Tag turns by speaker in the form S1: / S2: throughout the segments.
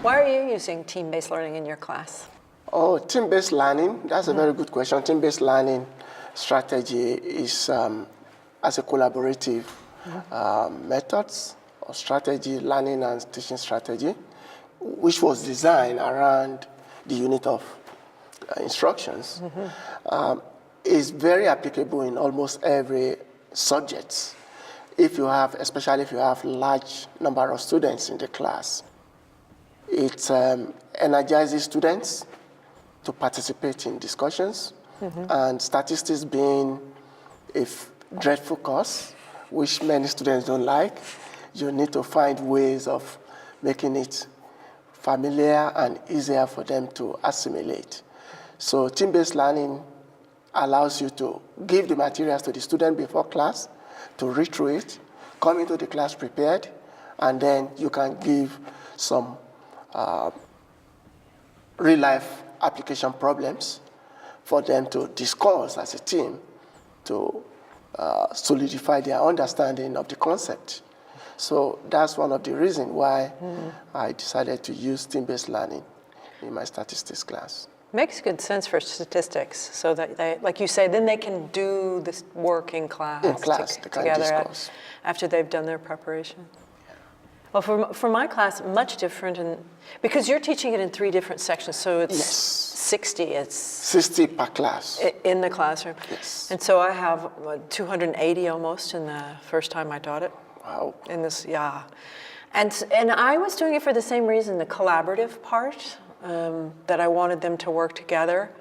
S1: Why are you using team-based learning in your class?
S2: Oh, team-based learning, that's a very good question. Team-based learning strategy is as a collaborative methods or strategy, learning and teaching strategy, which was designed around the unit of instructions, is very applicable in almost every subject. Especially if you have large number of students in the class. It energizes students to participate in discussions, and statistics being a dreadful course, which many students don't like, you need to find ways of making it familiar and easier for them to assimilate. So team-based learning allows you to give the materials to the student before class, to read through it, come into the class prepared, and then you can give some real-life application problems for them to discuss as a team to solidify their understanding of the concept. So that's one of the reasons why I decided to use team-based learning in my statistics class.
S1: Makes good sense for statistics, so that they, like you say, then they can do this work in class, together after they've done their preparation. Well, for my class, much different, because you're teaching it in 3 different sections, so it's 60. It's 60
S2: per class
S1: in the classroom.
S2: Yes.
S1: And so I have 280 almost in the first time I taught it.
S2: Wow.
S1: In this, yeah, and I was doing it for the same reason, the collaborative part, that I wanted them to work together.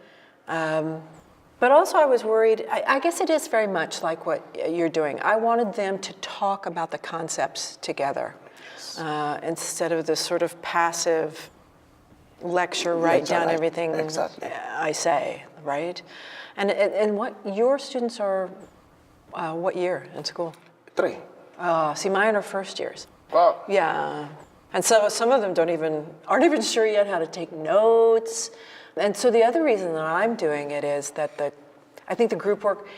S1: But also I was worried, I guess it is very much like what you're doing. I wanted them to talk about the concepts together, instead of this sort of passive lecture, write down everything I say, right? And what your students are, what year in school?
S2: 3.
S1: See, mine are first years.
S2: Wow.
S1: Yeah. And so some of them aren't even sure yet how to take notes. And so the other reason that I'm doing it is that I think the group work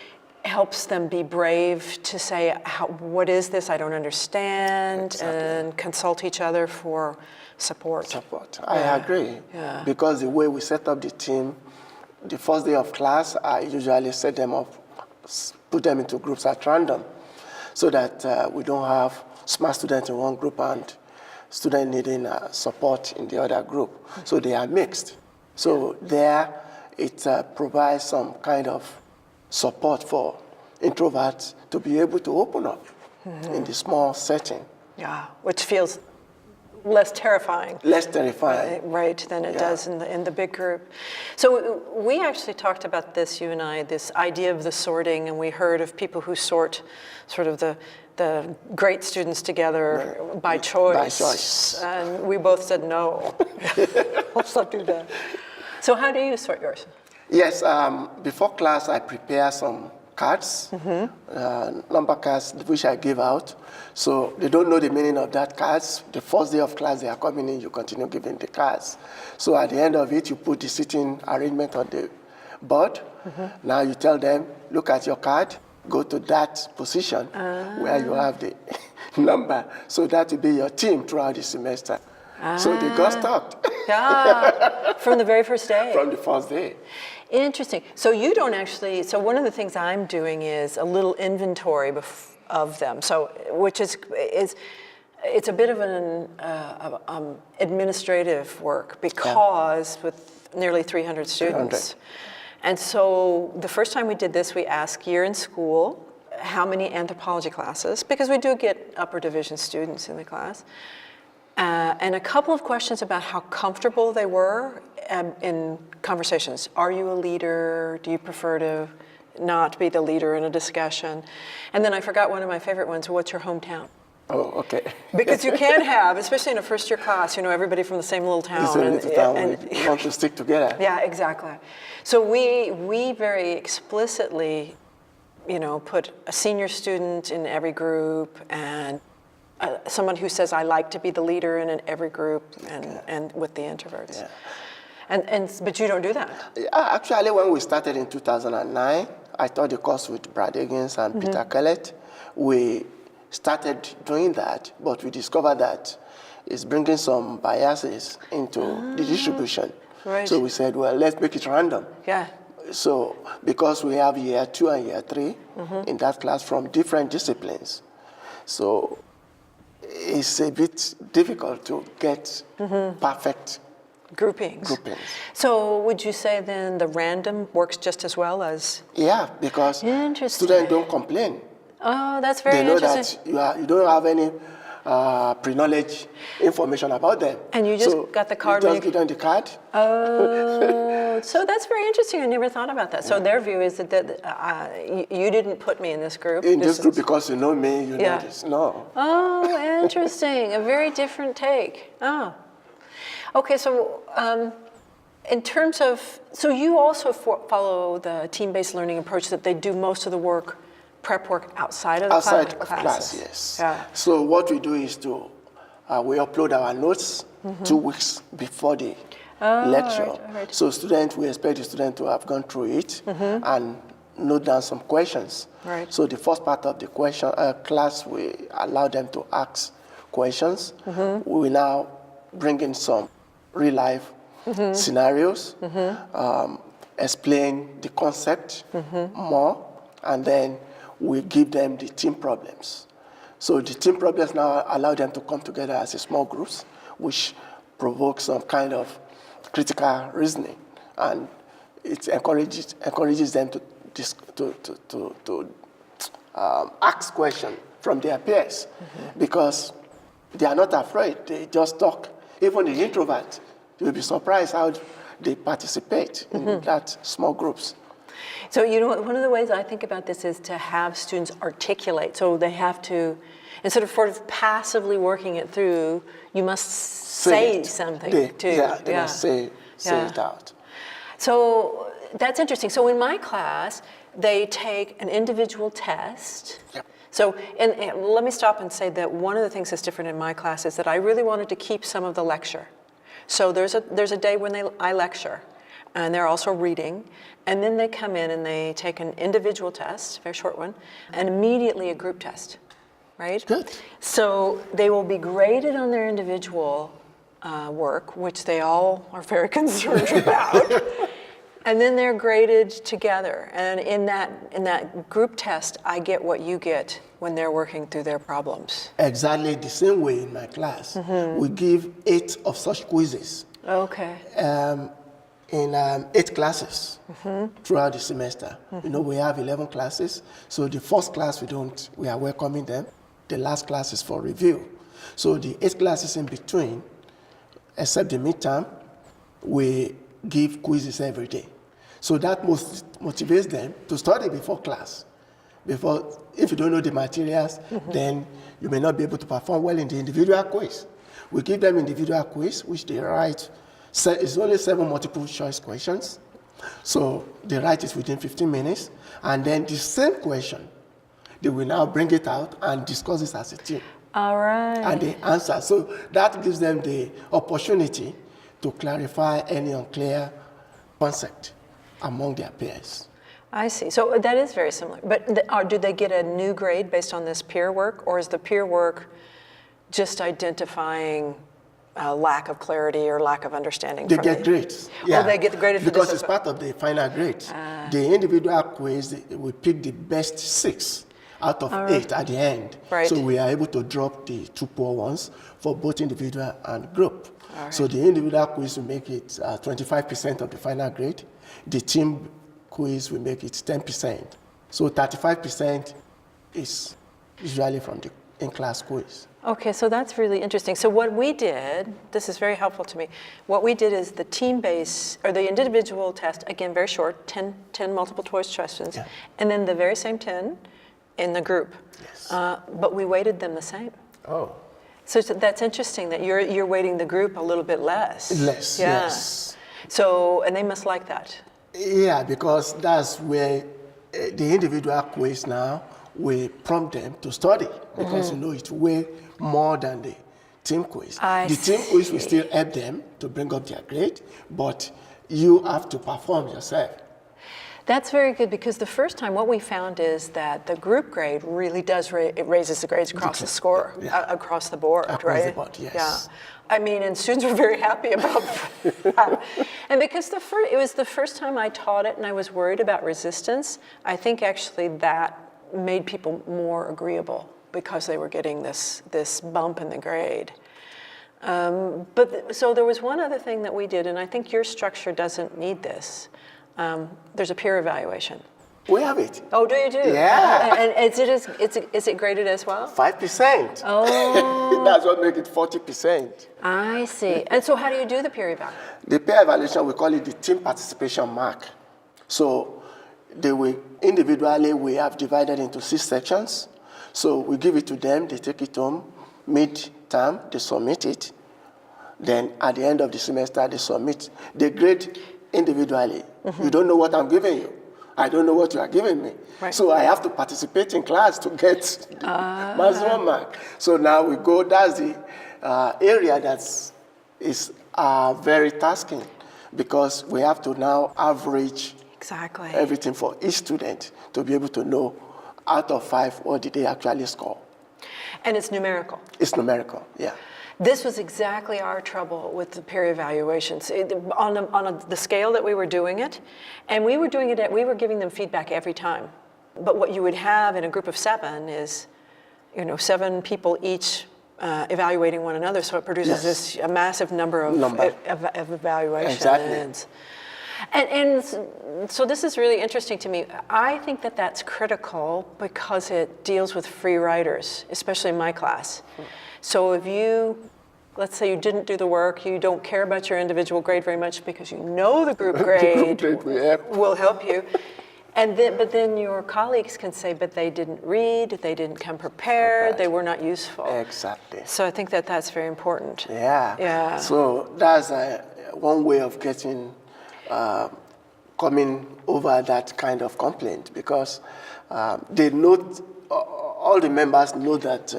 S1: helps them be brave to say, what is this? I don't understand, and consult eeach other for support.
S2: I agree.
S1: Yeah.
S2: Because the way we set up the team, the first day of class, I usually set them up, put them into groups at random, so that we don't have smart students in one group and students needing support in the other group. So they are mixed. So there, it provides some kind of support for introverts to be able to open up in the small setting.
S1: Yeah, which feels less terrifying.
S2: Less terrifying.
S1: Right, than it does in the big group. So we actually talked about this, you and I, this idea of the sorting, and we heard of people who sort sort of the great students together by choice.
S2: By choice.
S1: And we both said no. Let's not do that. So how do you sort yours?
S2: Yes, before class I prepare some cards, number cards, which I give out. So they don't know the meaning of that cards. The first day of class they are coming in, you continue giving the cards. So at the end of it, you put the seating arrangement on the board. Now you tell them, look at your card, go to that position where you have the number. So that will be your team throughout the semester. So they got stuck.
S1: Yeah, from the very first day.
S2: From the first day.
S1: Interesting. So you don't actually, so one of the things I'm doing is a little inventory of them. So, which is it's a bit of an administrative work because with nearly 300 students. 300. And so the first time we did this, we asked year in school, how many anthropology classes, because we do get upper division students in the class. And a couple of questions about how comfortable they were in conversations. Are you a leader? Do you prefer to not be the leader in a discussion? And then I forgot one of my favorite ones, what's your hometown?
S2: Oh, okay.
S1: Because you can have, especially in a first year class, you know, everybody from the same little town.
S2: And we want to stick together.
S1: Yeah, exactly. So we very explicitly, you know, put a senior student in every group and someone who says, I like to be the leader in every group and with the introverts. Yeah. But you don't do that.
S2: Actually, when we started in 2009, I taught the course with Brad Higgins and Peter Kellett. We started doing that, but we discovered that is bringing some biases into the distribution.
S1: Right.
S2: So we said, well, let's make it random.
S1: Yeah.
S2: So because we have year 2 and year 3 in that class from different disciplines, so it's a bit difficult to get perfect
S1: Groupings.
S2: groupings.
S1: So would you say then the random works just as well as?
S2: Yeah, because
S1: Interesting.
S2: students don't complain.
S1: Oh, that's very
S2: They know
S1: interesting.
S2: that you don't have any pre-knowledge information about them.
S1: And you just
S2: so
S1: got the card
S2: You
S1: when
S2: just
S1: you-
S2: give them the card.
S1: Oh, so that's very interesting. I never thought about that. So their view is that you didn't put me in this group.
S2: In this group
S1: is-
S2: because you know me, you
S1: Yeah.
S2: know this. No.
S1: Oh, interesting. A very different take. Oh. Okay, so in terms of, so you also follow the team-based learning approach that they do most of the work, prep work outside of the
S2: Outside of
S1: classes.
S2: class, yes.
S1: Yeah.
S2: So what we do is we upload our notes 2 weeks before the lecture.
S1: all right.
S2: So we expect the student to have gone through it and note down some questions.
S1: Right.
S2: So the first part of the class, we allow them to ask questions. We will now bring in some real-life scenarios, explain the concept more, and then we give them the team problems. So the team problems now allow them to come together as a small groups, which provokes some kind of critical reasoning, and it encourages them to ask questions from their peers, because they are not afraid. They just talk. Even the introvert, you'll be surprised how they participate in that small groups.
S1: So, you know, one of the ways I think about this is to have students articulate. So they have to, instead of sort of passively working it through, you must say something too.
S2: They must say it out.
S1: So that's interesting. So in my class, they take an individual test.
S2: Yep.
S1: So, and let me stop and say that one of the things that's different in my class is that I really wanted to keep some of the lecture. So there's a day when I lecture, and they're also reading, and then they come in and they take an individual test, a very short one, and immediately a group test, right?
S2: Good.
S1: So they will be graded on their individual work, which they all are very concerned about. And then they're graded together. And in that group test, I get what you get when they're working through their problems.
S2: Exactly the same way in my class. We give 8 of such quizzes
S1: Okay.
S2: in 8 classes throughout the semester. You know, we have 11 classes. So the first class, we are welcoming them. The last class is for review. So the 8 classes in between, except the midterm, we give quizzes every day. So that motivates them to study before class. Because if you don't know the materials, then you may not be able to perform well in the individual quiz. We give them individual quiz, which they write. It's only 7 multiple choice questions. So they write it within 15 minutes. And then the same question, they will now bring it out and discuss it as a team.
S1: All right.
S2: And they answer. So that gives them the opportunity to clarify any unclear concept among their peers.
S1: I see. So that is very similar. But do they get a new grade based on this peer work, or is the peer work just identifying a lack of clarity or lack of understanding?
S2: They get grades.
S1: Yeah. Oh, they get graded for
S2: because
S1: this.
S2: It's part of the final grades. The individual quiz, we pick the best 6 out of 8 at the end.
S1: Right.
S2: So we are able to drop the 2 poor ones for both individual and group.
S1: Right.
S2: So the individual quiz will make it 25% of the final grade. The team quiz will make it 10%. So 35% is usually from the in-class quiz.
S1: Okay, so that's really interesting. So what we did, this is very helpful to me, what we did is the team-based, or the individual test, again, very short, 10 multiple choice questions,
S2: Yeah.
S1: and then the very same 10 in the group.
S2: Yes.
S1: But we weighted them the same.
S2: Oh.
S1: So that's interesting that you're weighting the group a little bit less.
S2: Less,
S1: Yeah.
S2: yes.
S1: So, and they must like that.
S2: Yeah, because that's where the individual quiz now will prompt them to study, because you know it's way more than the team quiz. The team quiz will still help them to bring up their grade, but you have to perform yourself.
S1: That's very good, because the first time what we found is that the group grade really does, it raises the grades across the score, across the board, right?
S2: Across the board, yes.
S1: Yeah. I mean, and students were very happy about that. And because it was the first time I taught it and I was worried about resistance, I think actually that made people more agreeable because they were getting this bump in the grade. So there was one other thing that we did, and I think your structure doesn't need this. There's a peer evaluation.
S2: We have it.
S1: Oh, do you do?
S2: Yeah.
S1: And is it graded as well?
S2: 5%.
S1: Oh.
S2: That's what makes it 40%.
S1: I see. And so how do you do the peer evaluation?
S2: The peer evaluation, we call it the team participation mark. So individually, we have divided into 6 sections. So we give it to them, they take it home, mid-term, they submit it. Then at the end of the semester, they submit. They grade individually. You don't know what I'm giving you. I don't know what you are giving me.
S1: Right.
S2: So I have to participate in class to get the maximum mark. So now we go, that's the area that is very tasking, because we have to now average everything for each student to be able to know out of 5 what did they actually score.
S1: And it's numerical.
S2: It's numerical, yeah.
S1: This was exactly our trouble with the peer evaluations on the scale that we were doing it, and we were giving them feedback every time. But what you would have in a group of 7 is, 7 people each evaluating one another, so it produces a massive number of evaluations.
S2: Exactly.
S1: And so this is really interesting to me. I think that that's critical because it deals with free riders, especially in my class. So if let's say you didn't do the work, you don't care about your individual grade very much because you know the group grade will help you. But then your colleagues can say, but they didn't read, they didn't come prepared, they were not useful.
S2: Exactly.
S1: So I think that that's very important.
S2: Yeah. So that's one way of coming over that kind of complaint, because they note, all the members know that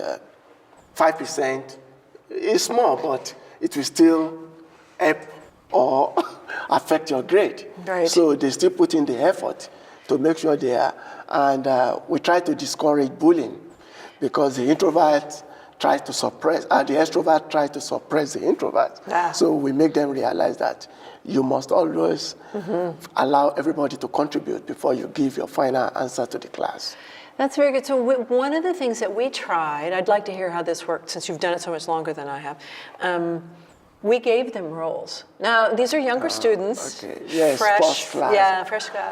S2: 5% is small, but it will still help or affect your grade.
S1: Right.
S2: So they still put in the effort to make sure they are, and we try to discourage bullying, because the introvert tries to suppress, and the extrovert tries to suppress the introvert. So we make them realize that you must always allow everybody to contribute before you give your final answer to the class.
S1: That's very good. So one of the things that we tried, I'd like to hear how this worked since you've done it so much longer than I have. We gave them roles. Now, these are younger students,
S2: yes, first class.
S1: Yeah,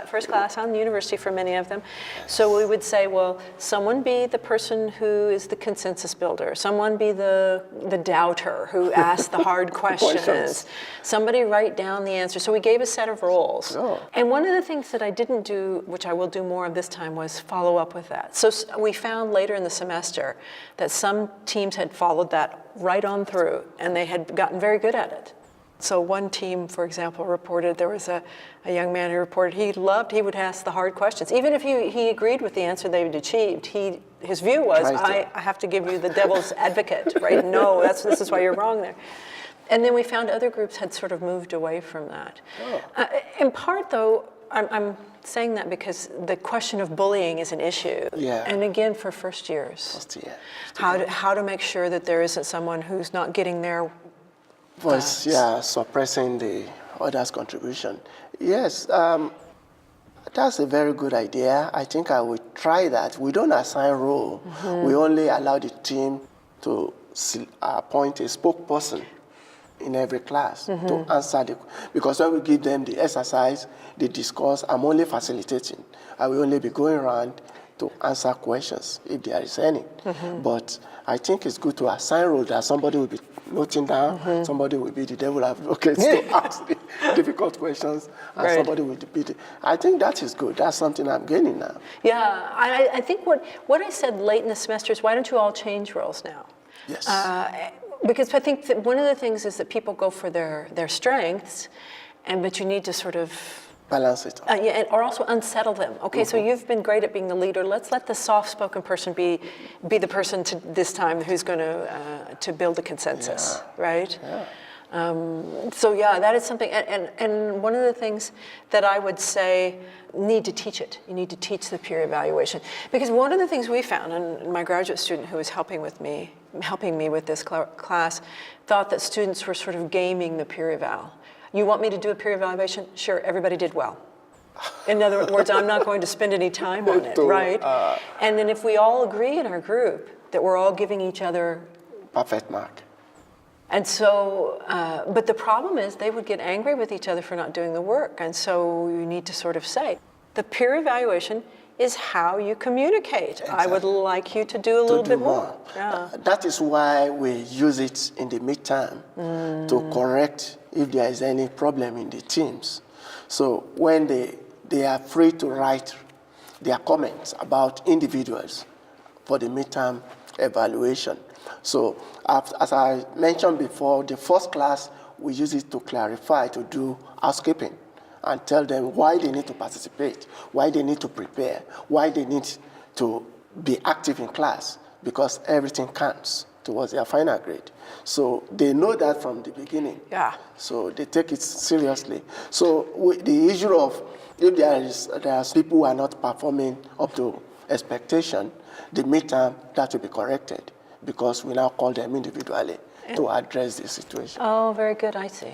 S1: first class on the university for many of them. So we would say, well, someone be the person who is the consensus builder, someone be the doubter who asks the hard questions, somebody write down the answer. So we gave a set of roles. And one of the things that I didn't do, which I will do more of this time, was follow up with that. So we found later in the semester that some teams had followed that right on through, and they had gotten very good at it. So one team, for example, reported, there was a young man who reported he would ask the hard questions. Even if he agreed with the answer they'd achieved, his view was, I have to give you the devil's advocate, right? No, this is why you're wrong there. And then we found other groups had sort of moved away from that. In part, though, I'm saying that because the question of bullying is an issue. And again, for first years. How to make sure that there isn't someone who's not getting their
S2: suppressing the other's contribution. Yes, that's a very good idea. I think I would try that. We don't assign role. We only allow the team to appoint a spokesperson in every class to answer because when we give them the exercise, they discuss, I'm only facilitating. I will only be going around to answer questions if there is any. But I think it's good to assign role that somebody will be noting down, somebody will be the devil advocate to ask the difficult questions, and somebody will be I think that is good. That's something I'm gaining now.
S1: Yeah, I think what I said late in the semester is, why don't you all change roles now?
S2: Yes.
S1: Because I think that one of the things is that people go for their strengths, but you need to sort of
S2: balance it.
S1: Or also unsettle them. Okay, so you've been great at being the leader. Let's let the soft-spoken person be the person this time who's going to build a consensus, right? So yeah, that is something, and one of the things that I would say, need to teach it. You need to teach the peer evaluation. Because one of the things we found, and my graduate student who was helping me with this class, thought that students were sort of gaming the peer eval. You want me to do a peer evaluation? Sure, everybody did well. In other words, I'm not going to spend any time on it, right? And then if we all agree in our group that we're all giving each other
S2: perfect mark.
S1: And so, but the problem is they would get angry with each other for not doing the work. And so you need to sort of say, the peer evaluation is how you communicate. Exactly. I would like you to do a little bit more. Yeah.
S2: That is why we use it in the midterm to correct if there is any problem in the teams. So when they are free to write their comments about individuals for the midterm evaluation. So as I mentioned before, the first class, we use it to clarify, to do housekeeping and tell them why they need to participate, why they need to prepare, why they need to be active in class, because everything counts towards their final grade. So they know that from the beginning.
S1: Yeah.
S2: So they take it seriously. So the issue of if there are people who are not performing up to expectation, the midterm, that will be corrected, because we now call them individually to address the situation.
S1: Oh, very good. I see.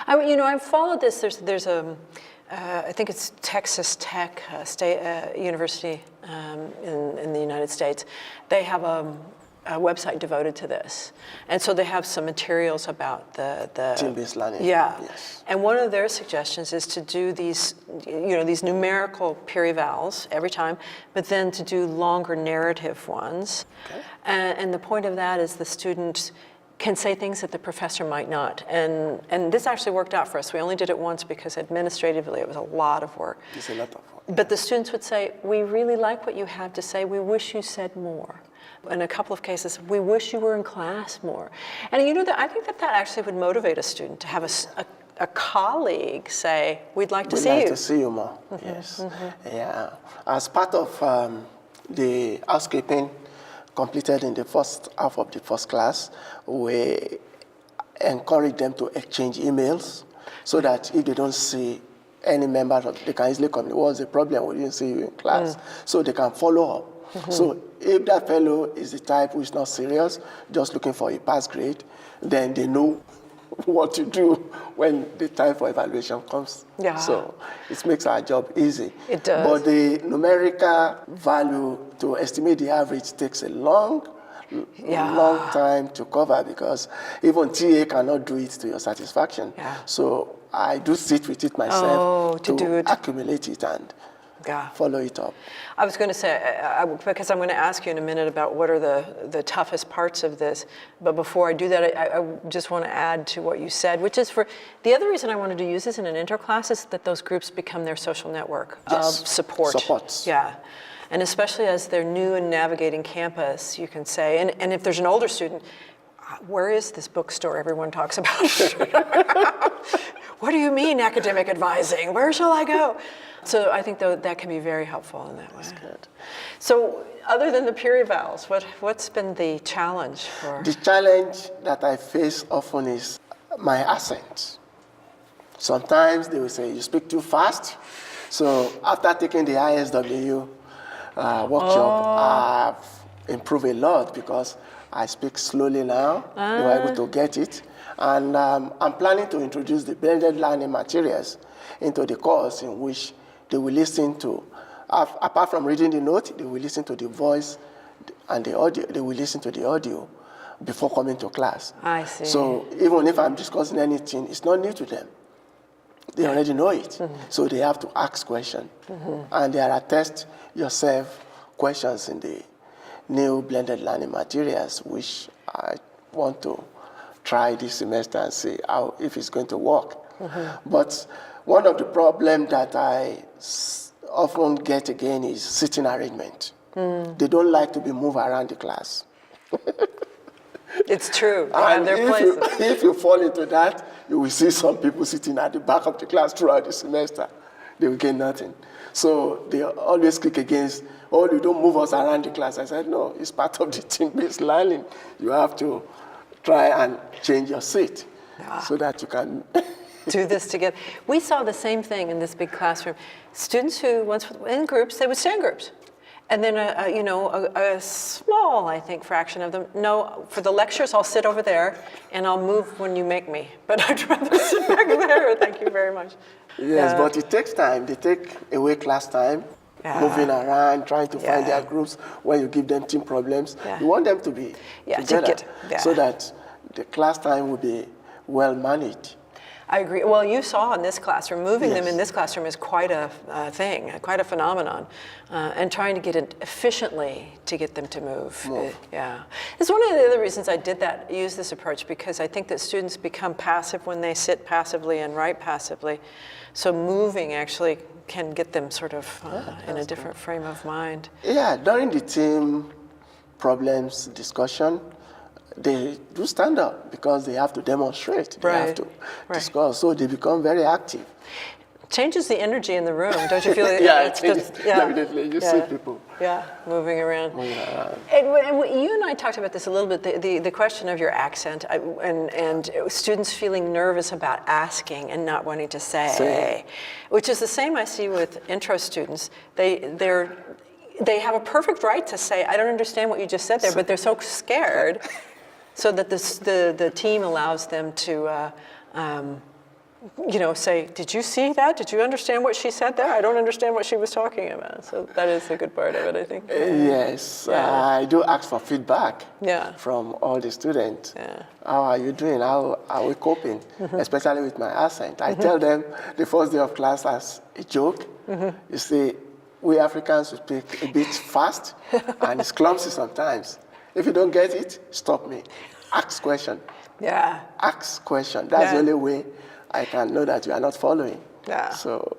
S1: I've followed this. There's I think it's Texas Tech University in the United States. They have a website devoted to this, and so they have some materials about the
S2: team-based learning.
S1: Yeah.
S2: Yes.
S1: And one of their suggestions is to do these numerical peer evals every time, but then to do longer narrative ones. Okay. And the point of that is the student can say things that the professor might not. And this actually worked out for us. We only did it once because administratively it was a lot of work.
S2: It's a lot of work.
S1: But the students would say, we really like what you have to say. We wish you said more. In a couple of cases, we wish you were in class more. And I think that actually would motivate a student to have a colleague say, we'd like to see you.
S2: We'd like to see you more, yes. Mm-hmm. Yeah. As part of the housekeeping completed in the first half of the first class, we encourage them to exchange emails so that if they don't see any member, they can easily come. What's the problem? We didn't see you in class. So they can follow up. Mm-hmm. So if that fellow is the type who is not serious, just looking for a pass grade, then they know what to do when the time for evaluation comes. Yeah. So it makes our job easy.
S1: It does.
S2: But the numerical value to estimate the average takes a long time to cover, because even TA cannot do it to your satisfaction. Yeah. So I do sit with it myself to accumulate it and follow it up.
S1: I was going to say, because I'm going to ask you in a minute about what are the toughest parts of this, but before I do that, I just want to add to what you said, which is the other reason I wanted to use this in an interclass is that those groups become their social network of support.
S2: Supports.
S1: Yeah. And especially as they're new and navigating campus, you can say, and if there's an older student, where is this bookstore everyone talks about? What do you mean academic advising? Where shall I go? So I think that can be very helpful in that way.
S2: That's good.
S1: So other than the peer evals, what's been the challenge for?
S2: The challenge that I face often is my accent. Sometimes they will say, you speak too fast. So after taking the ISW workshop, I've improved a lot because I speak slowly now. They were able to get it. And I'm planning to introduce the blended learning materials into the course, in which they will listen to, apart from reading the note, they will listen to the voice and the audio. They will listen to the audio before coming to class. I see. So even if I'm discussing anything, it's not new to them. They already know it. Mm-hmm. So they have to ask questions. Mm-hmm. And there are test yourself questions in the new blended learning materials, which I want to try this semester and see if it's going to work. Mm-hmm. But one of the problems that I often get again is sitting arrangement. They don't like to be moved around the class.
S1: It's true. They have their places.
S2: If you fall into that, you will see some people sitting at the back of the class throughout the semester. They will get nothing. So they always kick against, you don't move us around the class. I said, no, it's part of the team-based learning. You have to try and change your seat. so that you can
S1: do this together. We saw the same thing in this big classroom. Students who once in groups, they would stay in groups. And then a small, I think, fraction of them, no, for the lectures, I'll sit over there and I'll move when you make me. But I'd rather sit back there, thank you very much.
S2: Yes, but it takes time. They take away class time, moving around, trying to find their groups. When you give them team problems, you want them to be together so that the class time will be well managed.
S1: I agree. Well, you saw in this classroom, moving them in this classroom is quite a thing, quite a phenomenon. And trying to get it efficiently to get them to move. Yeah. It's one of the other reasons I did that, use this approach, because I think that students become passive when they sit passively and write passively. So moving actually can get them sort of in a different frame of mind.
S2: Yeah, during the team problems discussion, they do stand up because they have to demonstrate, they have to discuss, so they become very active.
S1: Changes the energy in the room, don't you feel it?
S2: Definitely, you see people.
S1: Yeah, moving around. And you and I talked about this a little bit, the question of your accent and students feeling nervous about asking and not wanting to say, which is the same I see with intro students. They have a perfect right to say, I don't understand what you just said there, but they're so scared. So that the team allows them to, say, did you see that? Did you understand what she said there? I don't understand what she was talking about. So that is a good part of it, I think.
S2: Yes, I do ask for feedback from all the students. How are you doing? How are we coping? Especially with my accent. I tell them the first day of class as a joke. You see, we Africans speak a bit fast and it's clumsy sometimes. If you don't get it, stop me. Ask question.
S1: Yeah.
S2: Ask question. That's the only way I can know that you are not following.
S1: Yeah.
S2: So.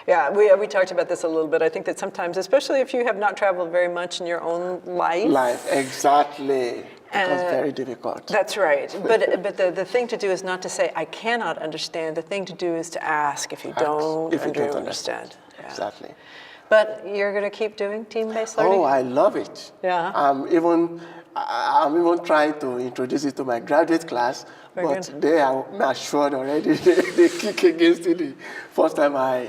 S1: Yeah, we talked about this a little bit. I think that sometimes, especially if you have not traveled very much in your own life.
S2: Exactly. It becomes very difficult.
S1: That's right. But the thing to do is not to say, I cannot understand. The thing to do is to ask if you don't understand.
S2: Yeah. Exactly.
S1: But you're going to keep doing team-based learning?
S2: Oh, I love it.
S1: Yeah.
S2: I'm even trying to introduce it to my graduate class, but they are assured already. They kick against it. The first time I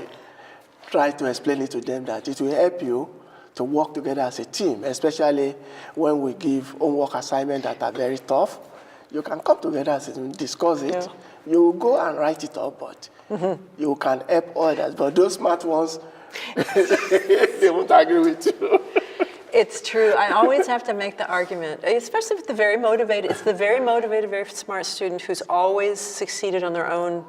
S2: tried to explain it to them that it will help you to work together as a team, especially when we give homework assignments that are very tough. You can come together and discuss it. You go and write it up, but you can help others. But those smart ones, they won't agree with you.
S1: It's true. I always have to make the argument, especially with the very motivated, it's the very motivated, very smart student who's always succeeded on their own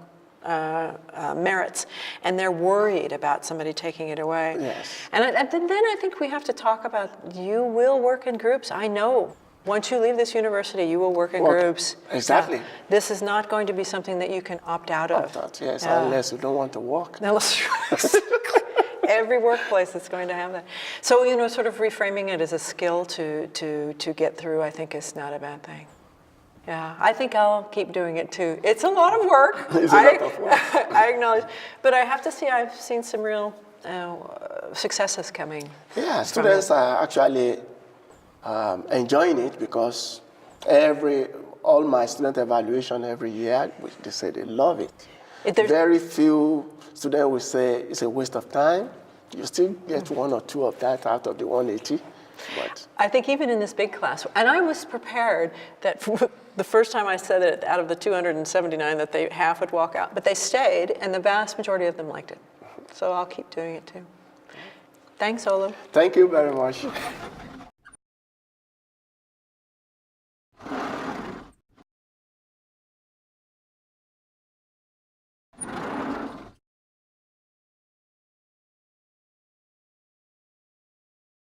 S1: merits, and they're worried about somebody taking it away.
S2: Yes.
S1: And then I think we have to talk about, you will work in groups. I know. Once you leave this university, you will work in groups.
S2: Exactly.
S1: This is not going to be something that you can opt out of.
S2: Yes, unless you don't want to work.
S1: Every workplace is going to have that. So, sort of reframing it as a skill to get through, I think, is not a bad thing. Yeah, I think I'll keep doing it too. It's a lot of work.
S2: It's a lot of work.
S1: I acknowledge. But I have to say, I've seen some real successes coming.
S2: Yeah, students are actually enjoying it because all my student evaluation every year, they say they love it. Very few students will say it's a waste of time. You still get one or two of that out of the 180. But
S1: I think even in this big class, and I was prepared that the first time I said it, out of the 279, that half would walk out. But they stayed, and the vast majority of them liked it. So I'll keep doing it too. Thanks, Olu.
S2: Thank you very much.